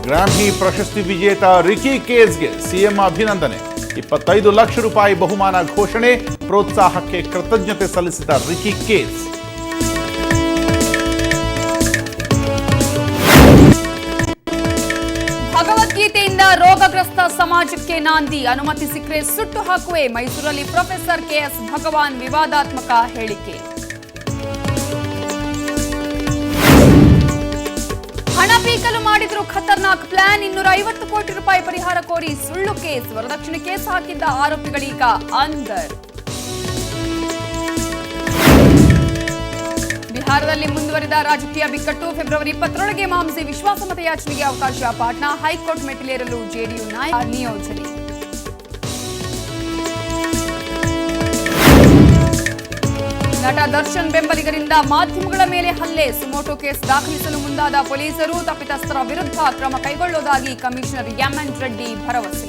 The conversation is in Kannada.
ಗ್ರಾಮಿ ಪ್ರಶಸ್ತಿ ವಿಜೇತ ರಿಕಿ ಕೇಸ್ಗೆ ಸಿಎಂ ಅಭಿನಂದನೆ. 25 ಲಕ್ಷ ರೂಪಾಯಿ ಬಹುಮಾನ ಘೋಷಣೆ. ಪ್ರೋತ್ಸಾಹಕ್ಕೆ ಕೃತಜ್ಞತೆ ಸಲ್ಲಿಸಿದ ರಿಕಿ ಕೇಸ್. ಭಗವದ್ಗೀತೆಯಿಂದ ರೋಗಗ್ರಸ್ತ ಸಮಾಜಕ್ಕೆ ನಾಂದಿ. ಅನುಮತಿ ಸಿಕ್ಕರೆ ಸುಟ್ಟು ಹಾಕುವೆ. ಮೈಸೂರಲ್ಲಿ ಪ್ರೊಫೆಸರ್ ಕೆಎಸ್ ಭಗವಾನ್ ವಿವಾದಾತ್ಮಕ ಹೇಳಿಕೆ. ಹಣ ಪೀಕಲು ಮಾಡಿದ್ರು ಖತರ್ನಾಕ್ ಪ್ಲಾನ್. 250 ಕೋಟಿ ರೂಪಾಯಿ ಪರಿಹಾರ ಕೋರಿ ಸುಳ್ಳು ಕೇಸ್. ವರದಕ್ಷಿಣೆ ಕೇಸ್ ಹಾಕಿದ್ದ ಆರೋಪಿಗಳೀಗ ಅಂದರ್. ಬಿಹಾರದಲ್ಲಿ ಮುಂದುವರಿದ ರಾಜಕೀಯ ಬಿಕ್ಕಟ್ಟು. ಫೆಬ್ರವರಿ 20ರೊಳಗೆ ಮಾಂಸಿ ವಿಶ್ವಾಸಮತ ಯಾಚನೆಗೆ ಅವಕಾಶ. ಪಾಟ್ನಾ ಹೈಕೋರ್ಟ್ ಮೆಟ್ಟಿಲೇರಲು ಜೆಡಿಯು ನಾಯಕ ನಿಯೋಜನೆ. ನಟ ದರ್ಶನ್ ಬೆಂಬಲಿಗರಿಂದ ಮಾಧ್ಯಮಗಳ ಮೇಲೆ ಹಲ್ಲೆ. ಸುಮೋಟೋ ಕೇಸ್ ದಾಖಲಿಸಲು ಮುಂದಾದ ಪೊಲೀಸರು. ತಪ್ಪಿತಸ್ಥರ ವಿರುದ್ಧ ಕ್ರಮ ಕೈಗೊಳ್ಳುವುದಾಗಿ ಕಮಿಷನರ್ ಎಂಎನ್ ರೆಡ್ಡಿ ಭರವಸೆ.